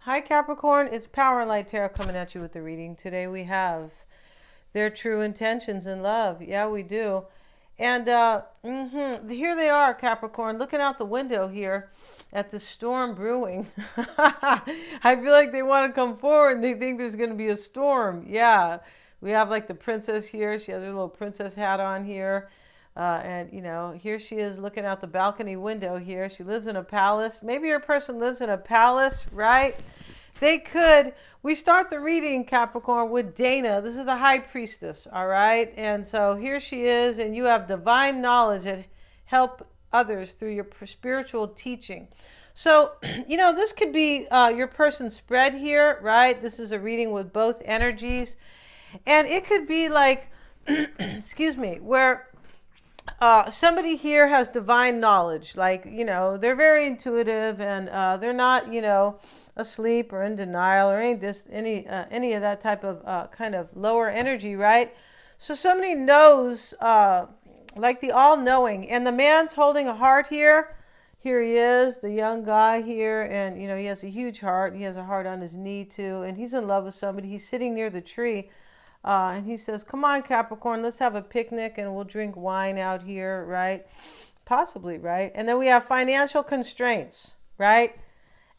Hi Capricorn, it's Power and Light Tarot coming at you with the reading. Today we have their true intentions in love. Yeah, we do. And here they are, Capricorn, looking out the window here at the storm brewing. I feel like they want to come forward and they think there's going to be a storm. Yeah, we have like the princess here. She has her little princess hat on here. Here she is looking out the balcony window here. She lives in a palace. Maybe your person lives in a palace, right? They could. We start the reading, Capricorn, with Dana. This is the high priestess, all right? And so here she is, and you have divine knowledge that help others through your spiritual teaching. So, this could be your person's spread here, right? This is a reading with both energies. And it could be like, excuse me, where somebody here has divine knowledge. Like, they're very intuitive and they're not, asleep or in denial or any of that type of kind of lower energy, right? So somebody knows, like the all-knowing, and the man's holding a heart here. Here he is, the young guy here, and he has a huge heart. He has a heart on his knee too, and he's in love with somebody. He's sitting near the tree, and he says, "Come on, Capricorn, let's have a picnic and we'll drink wine out here," right? Possibly, right? And then we have financial constraints, right?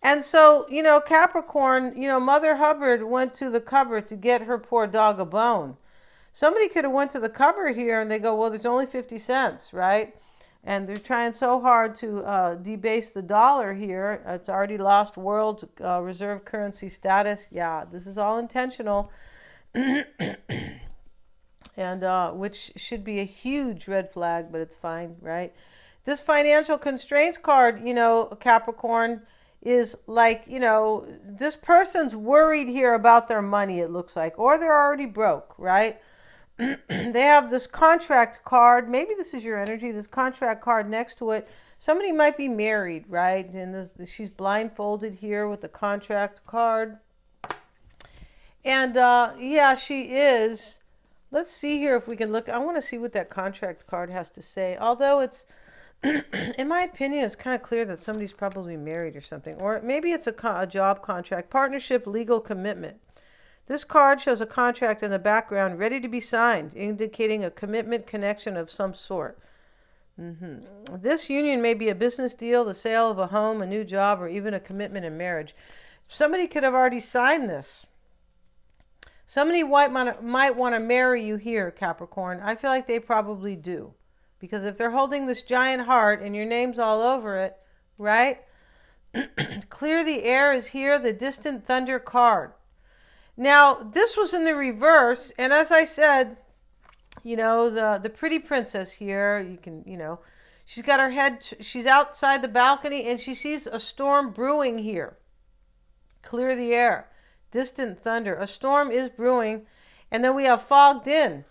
And so, Capricorn, Mother Hubbard went to the cupboard to get her poor dog a bone. Somebody could have went to the cupboard here and they go, well, there's only 50 cents, right? And they're trying so hard to debase the dollar here. It's already lost world reserve currency status. Yeah, this is all intentional. And which should be a huge red flag, but it's fine, right? This financial constraints card, Capricorn, is like, this person's worried here about their money, it looks like, or they're already broke, right? They have this contract card. Maybe this is your energy, this contract card next to it. Somebody might be married, right? And she's blindfolded here with the contract card. And yeah, she is. Let's see here if we can look. I want to see what that contract card has to say. Although it's, in my opinion, it's kind of clear that somebody's probably married or something. Or maybe it's a job contract, partnership, legal commitment. This card shows a contract in the background ready to be signed, indicating a commitment connection of some sort. This union may be a business deal, the sale of a home, a new job, or even a commitment in marriage. Somebody could have already signed this. Somebody might want to marry you here, Capricorn. I feel like they probably do. Because if they're holding this giant heart and your name's all over it, right? Clear the air is here, the distant thunder card. Now, this was in the reverse, and as I said, the pretty princess here, she's got her head, she's outside the balcony, and she sees a storm brewing here. Clear the air. Distant thunder. A storm is brewing, and then we have fogged in.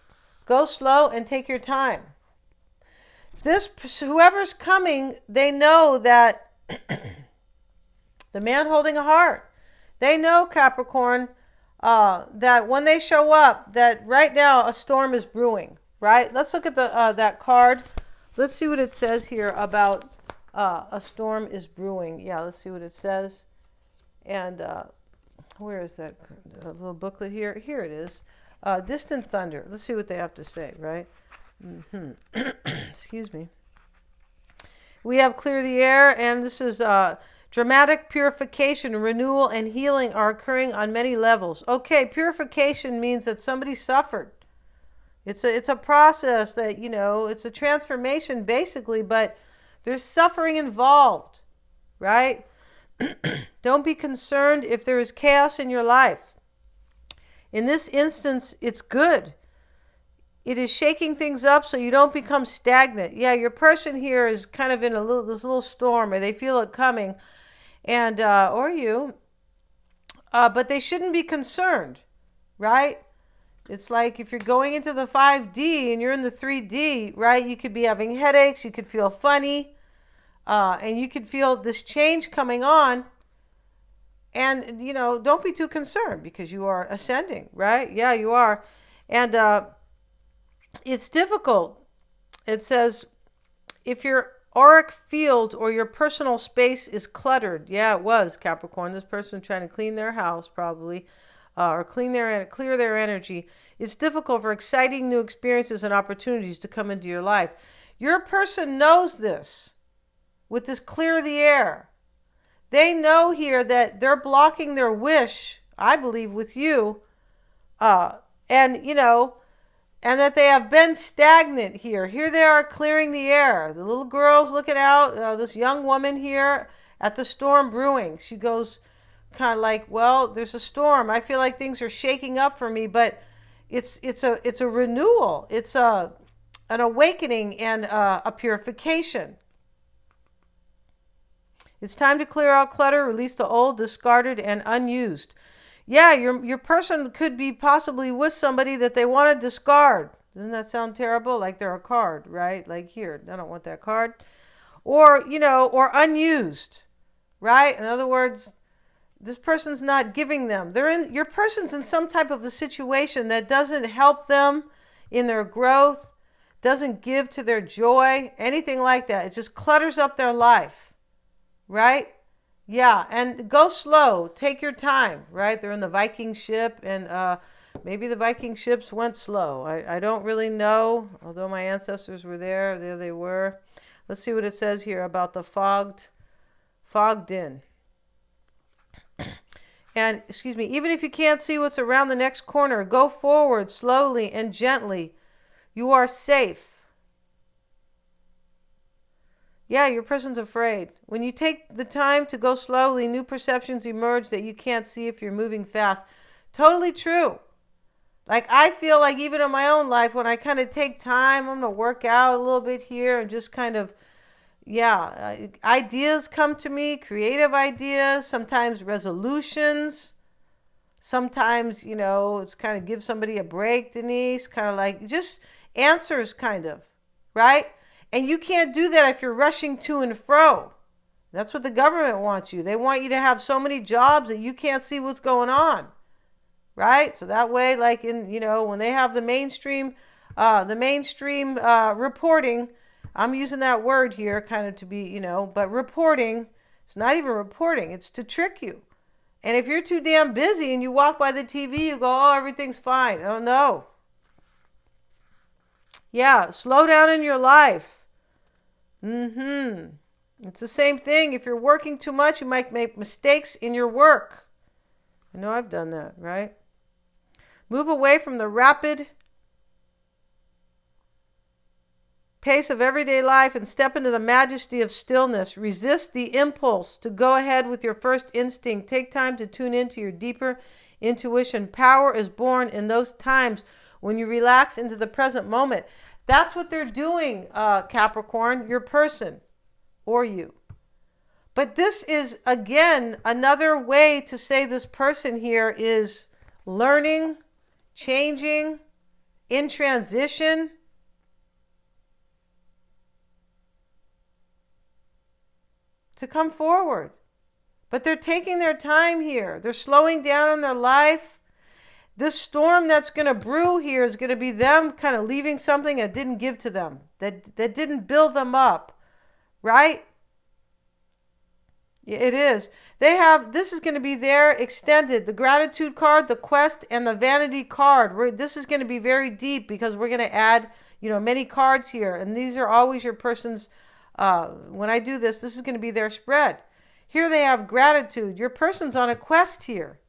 Go slow and take your time. Whoever's coming, they know that the man holding a heart, they know, Capricorn, that when they show up, that right now a storm is brewing, right? Let's look at that card. Let's see what it says here about a storm is brewing. Yeah, let's see what it says. And where is that little booklet here? Here it is. Distant thunder. Let's see what they have to say, right? Excuse me. We have clear the air, and this is dramatic purification, renewal, and healing are occurring on many levels. Okay, purification means that somebody suffered. It's a process that, it's a transformation basically, but there's suffering involved, right? Don't be concerned if there is chaos in your life. In this instance, it's good. It is shaking things up so you don't become stagnant. Yeah, your person here is kind of in this little storm, or they feel it coming, and or you, but they shouldn't be concerned, right? It's like if you're going into the 5D and you're in the 3D, right? You could be having headaches, you could feel funny, and you could feel this change coming on. And, don't be too concerned because you are ascending, right? Yeah, you are. And it's difficult. It says, if you're auric field or your personal space is cluttered. Yeah, it was, Capricorn. This person trying to clean their house probably, or clear their energy. It's difficult for exciting new experiences and opportunities to come into your life. Your person knows this with this clear the air. They know here that they're blocking their wish, I believe, with you, and and that they have been stagnant here. Here they are clearing the air. The little girl's looking out, this young woman here at the storm brewing. She goes kind of like, well, there's a storm. I feel like things are shaking up for me, but it's a renewal. It's an awakening and a purification. It's time to clear out clutter, release the old, discarded, and unused. Yeah, your person could be possibly with somebody that they want to discard. Doesn't that sound terrible? Like they're a card, right? Like, here, I don't want that card. Or, or unused, right? In other words, this person's not giving them. Your person's in some type of a situation that doesn't help them in their growth, doesn't give to their joy, anything like that. It just clutters up their life, right? Yeah, and go slow. Take your time, right? They're in the Viking ship, and maybe the Viking ships went slow. I don't really know, although my ancestors were there. There they were. Let's see what it says here about the fogged in. And, excuse me, even if you can't see what's around the next corner, go forward slowly and gently. You are safe. Yeah, your person's afraid. When you take the time to go slowly, new perceptions emerge that you can't see if you're moving fast. Totally true. Like, I feel like even in my own life, when I kind of take time, I'm going to work out a little bit here and just kind of, ideas come to me, creative ideas, sometimes resolutions. Sometimes, it's kind of give somebody a break, Denise, kind of like just answers kind of, right? And you can't do that if you're rushing to and fro. That's what the government wants you. They want you to have so many jobs that you can't see what's going on, right? So that way, like when they have the mainstream reporting, I'm using that word here kind of to be, but reporting, it's not even reporting. It's to trick you. And if you're too damn busy and you walk by the TV, you go, oh, everything's fine. Oh, no. Yeah, slow down in your life. It's the same thing. If you're working too much, you might make mistakes in your work. I know I've done that, right? Move away from the rapid pace of everyday life and step into the majesty of stillness. Resist the impulse to go ahead with your first instinct. Take time to tune into your deeper intuition. Power is born in those times when you relax into the present moment. That's what they're doing, Capricorn, your person or you. But this is, again, another way to say this person here is learning, changing, in transition. To come forward. But they're taking their time here. They're slowing down in their life. This storm that's going to brew here is going to be them kind of leaving something that didn't give to them, that didn't build them up, right? It is. This is going to be their extended, the gratitude card, the quest, and the vanity card. This is going to be very deep because we're going to add, many cards here. And these are always your person's, when I do this is going to be their spread. Here they have gratitude. Your person's on a quest here.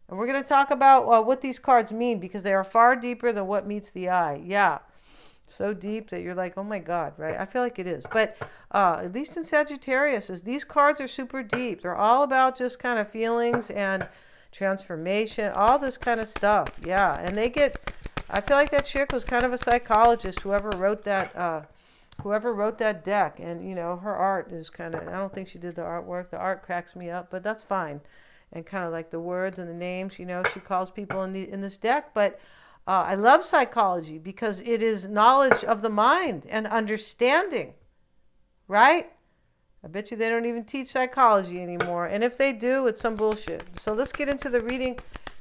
And we're going to talk about what these cards mean because they are far deeper than what meets the eye. Yeah. So deep that you're like, oh my God, right? I feel like it is. But at least in Sagittarius, these cards are super deep. They're all about just kind of feelings and transformation, all this kind of stuff. Yeah. And I feel like that chick was kind of a psychologist, whoever wrote that deck. And, her art is kind of, I don't think she did the artwork. The art cracks me up, but that's fine. And kind of like the words and the names, she calls people in this deck. But I love psychology because it is knowledge of the mind and understanding, right? I bet you they don't even teach psychology anymore. And if they do, it's some bullshit. So let's get into the reading,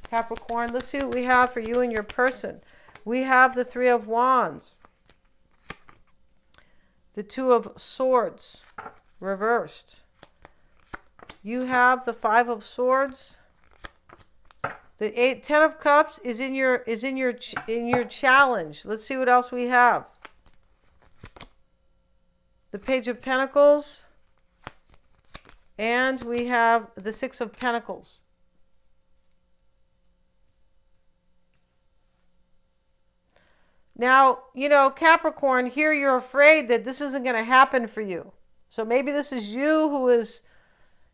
Capricorn. Let's see what we have for you and your person. We have the Three of Wands. the Two of Swords reversed. You have the Five of Swords. The Ten of Cups is in your challenge. Let's see what else we have. The Page of Pentacles, and we have the Six of Pentacles. Now, you know, Capricorn, here you're afraid that this isn't going to happen for you. So maybe this is you who is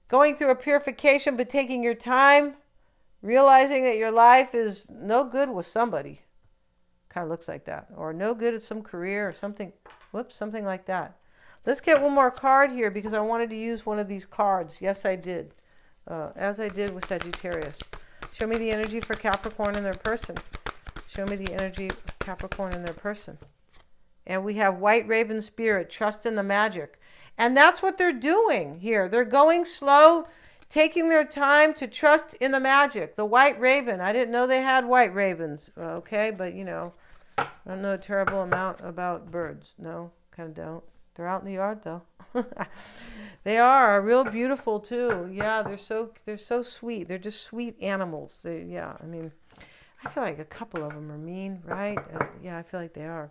going through a purification, but taking your time, realizing that your life is no good with somebody. Kind of looks like that. Or no good at some career or something. Whoops, something like that. Let's get one more card here because I wanted to use one of these cards. Yes, I did. As I did with Sagittarius. Show me the energy for Capricorn and their person. Show me the energy of Capricorn and their person. And we have White Raven Spirit, trust in the magic. And that's what they're doing here. They're going slow, taking their time to trust in the magic. The White Raven. I didn't know they had white ravens. Okay, but you know, I don't know a terrible amount about birds. No, kind of don't. They're out in the yard though. They are real beautiful too. Yeah, they're so sweet. They're just sweet animals. Yeah, I mean, I feel like a couple of them are mean, right? Yeah, I feel like they are.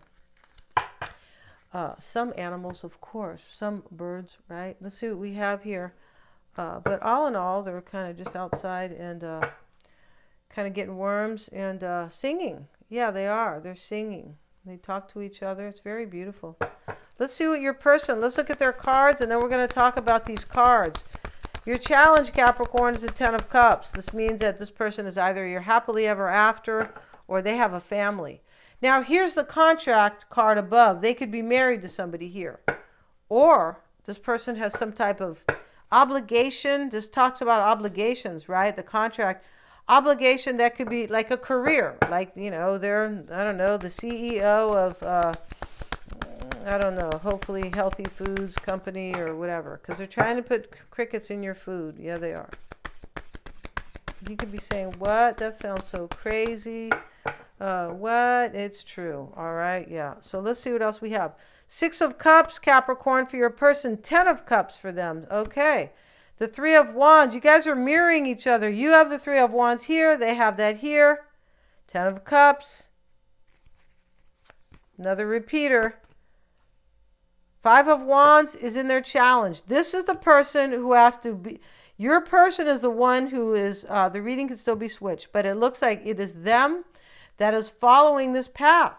Some animals, of course. Some birds, right? Let's see what we have here. But all in all, they're kind of just outside and kind of getting worms and singing. Yeah, they are. They're singing. They talk to each other. It's very beautiful. Let's see what your person, let's look at their cards, and then we're going to talk about these cards. Your challenge, Capricorn, is the Ten of Cups. This means that this person is either your happily ever after or they have a family. Now, here's the contract card above. They could be married to somebody here. Or this person has some type of obligation. This talks about obligations, right? The contract obligation that could be like a career. Like, you know, they're, I don't know, the CEO of, I don't know, hopefully Healthy Foods Company or whatever. Because they're trying to put crickets in your food. Yeah, they are. You could be saying, what? That sounds so crazy. What? It's true. All right. Yeah. So let's see what else we have. Six of Cups, Capricorn, for your person. 10 of Cups for them. Okay. The Three of Wands. You guys are mirroring each other. You have the Three of Wands here. They have that here. 10 of Cups. Another repeater. Five of Wands is in their challenge. This is the person who has to be... Your person is the one who is... the reading can still be switched, but it looks like it is them that is following this path,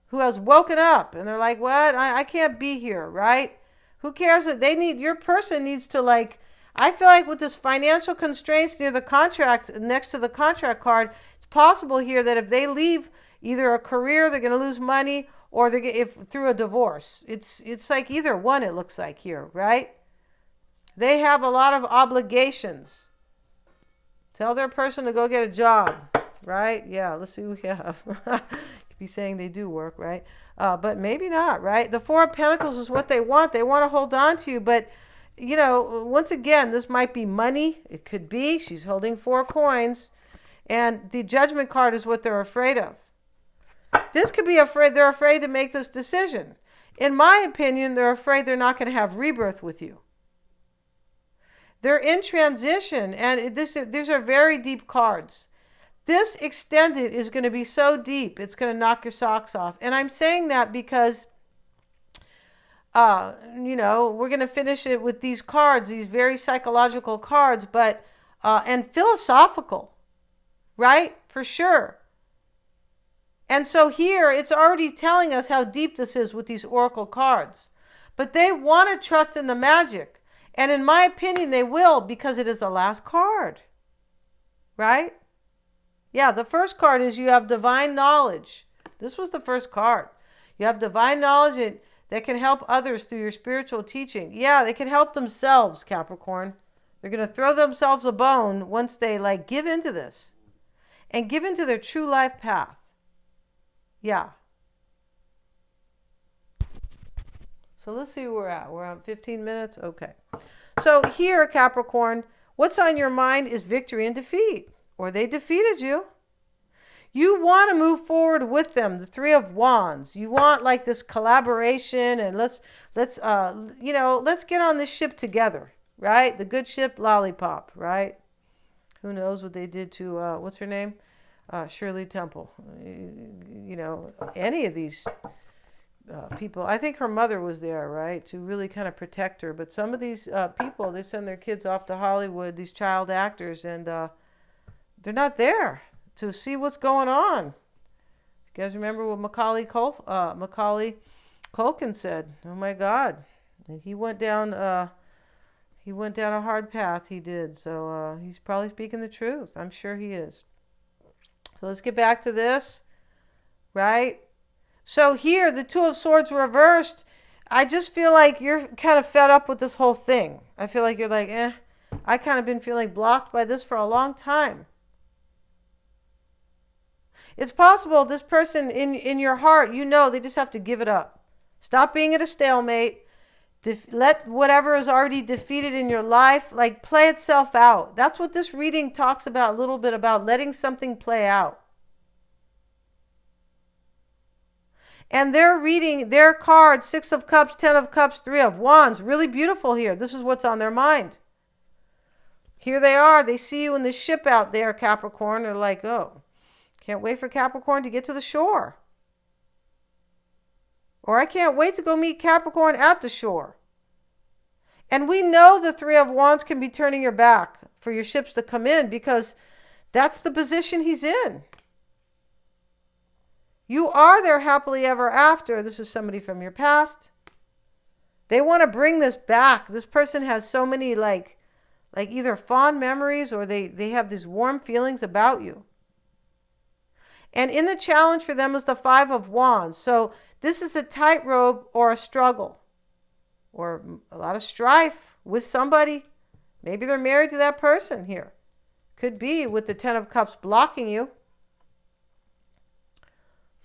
who has woken up and they're like, what? I can't be here, right? Who cares? They need, your person needs to, like, I feel like with this financial constraints near the contract, next to the contract card, it's possible here that if they leave either a career, they're going to lose money, or they get, if through a divorce. It's like either one, it looks like here, right? They have a lot of obligations. Tell their person to go get a job, right? Yeah, let's see what we have. Could be saying they do work, right? But maybe not, right? The Four of Pentacles is what they want. They want to hold on to you, but, you know, once again, this might be money. It could be. She's holding 4 coins. And the Judgment card is what they're afraid of. This could be afraid. They're afraid to make this decision. In my opinion, they're afraid they're not going to have rebirth with you. They're in transition, and these are very deep cards. This extended is going to be so deep, it's going to knock your socks off. And I'm saying that because, you know, we're going to finish it with these cards, these very psychological cards, but and philosophical, right? For sure. And so here, it's already telling us how deep this is with these oracle cards. But they want to trust in the magic. And in my opinion, they will, because it is the last card. Right? Yeah, the first card is you have divine knowledge. This was the first card. You have divine knowledge that can help others through your spiritual teaching. Yeah, they can help themselves, Capricorn. They're going to throw themselves a bone once they, like, give into this. And give into their true life path. Yeah. So let's see where we're at. We're at 15 minutes? Okay. So here, Capricorn, what's on your mind is victory and defeat. Or they defeated you. You want to move forward with them, the Three of Wands. You want like this collaboration, and let's let's get on this ship together, right? The good ship Lollipop, right? Who knows what they did to what's her name? Shirley Temple. Any of these people. I think her mother was there, right, to really kind of protect her. But some of these people, they send their kids off to Hollywood, these child actors, and they're not there to see what's going on. You guys remember what Macaulay Culkin said? Oh my God, he went down a hard path. He did. So he's probably speaking the truth. I'm sure he is. So let's get back to this, right? So here, the Two of Swords reversed. I just feel like you're kind of fed up with this whole thing. I feel like you're like, I kind of been feeling blocked by this for a long time. It's possible this person in your heart, they just have to give it up. Stop being at a stalemate. Let whatever is already defeated in your life, like, play itself out. That's what this reading talks about a little bit, about letting something play out. And they're reading their cards, Six of Cups, Ten of Cups, Three of Wands. Really beautiful here. This is what's on their mind. Here they are. They see you in the ship out there, Capricorn. They're like, oh, can't wait for Capricorn to get to the shore. Or I can't wait to go meet Capricorn at the shore. And we know the Three of Wands can be turning your back for your ships to come in, because that's the position he's in. You are their happily ever after. This is somebody from your past. They want to bring this back. This person has so many like either fond memories, or they have these warm feelings about you. And in the challenge for them is the Five of Wands. So this is a tightrope or a struggle, or a lot of strife with somebody. Maybe they're married to that person here. Could be with the Ten of Cups blocking you.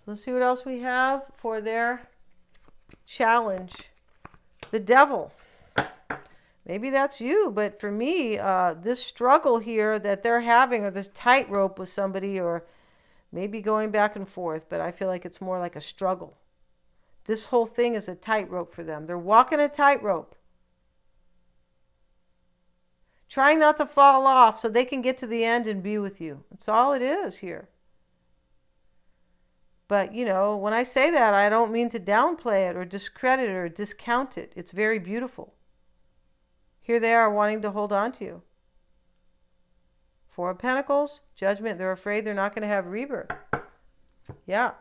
Let's see what else we have for their challenge. The Devil. Maybe that's you, but for me, this struggle here that they're having, or this tightrope with somebody, or maybe going back and forth, but I feel like it's more like a struggle. This whole thing is a tightrope for them. They're walking a tightrope, trying not to fall off so they can get to the end and be with you. That's all it is here. But, when I say that, I don't mean to downplay it or discredit it or discount it. It's very beautiful. Here they are wanting to hold on to you. Four of Pentacles, Judgment. They're afraid they're not going to have rebirth. Yeah.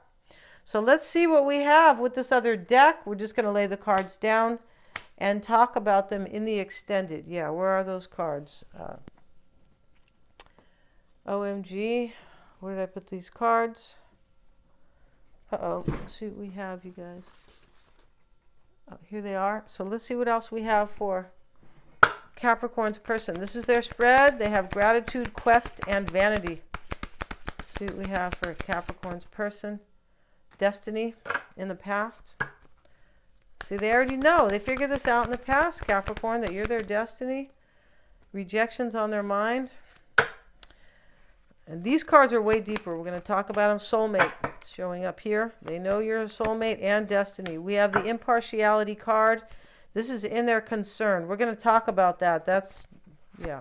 So let's see what we have with this other deck. We're just going to lay the cards down and talk about them in the extended. Yeah, where are those cards? OMG. Where did I put these cards? Uh-oh. Let's see what we have, you guys. Oh, here they are. So let's see what else we have for Capricorn's person. This is their spread. They have gratitude, quest, and vanity. Let's see what we have for Capricorn's person. Destiny in the past. See, they already know. They figured this out in the past, Capricorn, that you're their destiny. Rejections on their mind. And these cards are way deeper. We're going to talk about them. Soulmate showing up here. They know you're a soulmate and destiny. We have the impartiality card. This is in their concern. We're going to talk about that. Yeah.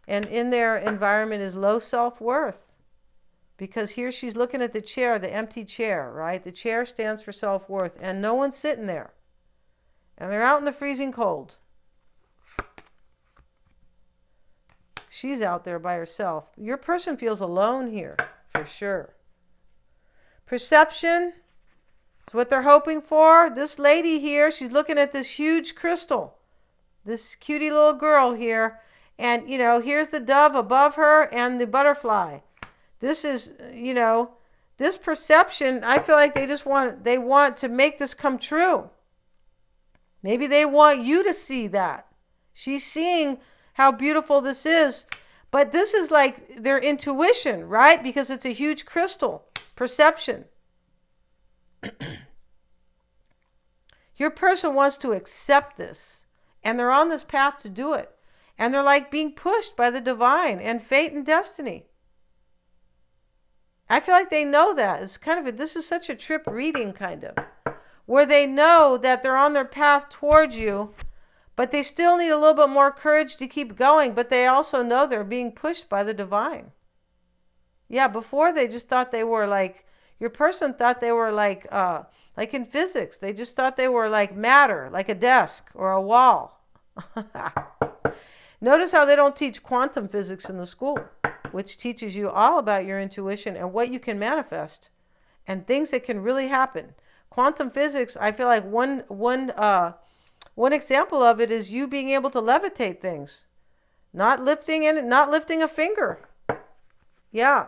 And in their environment is low self-worth. Because here she's looking at the chair, the empty chair, right? The chair stands for self-worth. And no one's sitting there. And they're out in the freezing cold. She's out there by herself. Your person feels alone here, for sure. Perception is what they're hoping for. This lady here, she's looking at this huge crystal. This cutie little girl here. And, here's the dove above her and the butterfly. This is, this perception, I feel like they want to make this come true. Maybe they want you to see that. She's seeing how beautiful this is. But this is like their intuition, right? Because it's a huge crystal. Perception. Your person wants to accept this. And they're on this path to do it. And they're like being pushed by the divine and fate and destiny. I feel like they know that. It's kind of this is such a trip reading, kind of, where they know that they're on their path towards you, but they still need a little bit more courage to keep going, but they also know they're being pushed by the divine. Yeah, before they just thought they were like, your person thought they were like in physics, they just thought they were like matter, like a desk or a wall. Notice how they don't teach quantum physics in the school, which teaches you all about your intuition and what you can manifest and things that can really happen. Quantum physics, I feel like one example of it is you being able to levitate things, not lifting a finger. Yeah.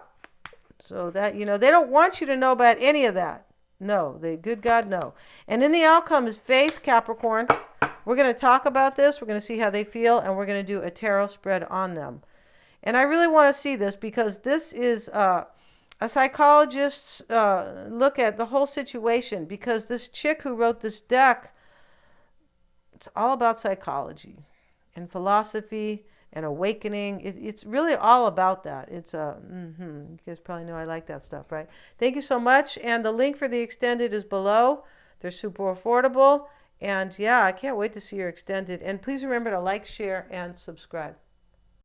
So that, they don't want you to know about any of that. No, good God, no. And in the outcome is faith, Capricorn. We're going to talk about this. We're going to see how they feel, and we're going to do a tarot spread on them. And I really want to see this because this is a psychologist's look at the whole situation, because this chick who wrote this deck, it's all about psychology and philosophy and awakening. It's really all about that. It's you guys probably know I like that stuff, right? Thank you so much. And the link for the extended is below. They're super affordable. And yeah, I can't wait to see your extended. And please remember to like, share, and subscribe.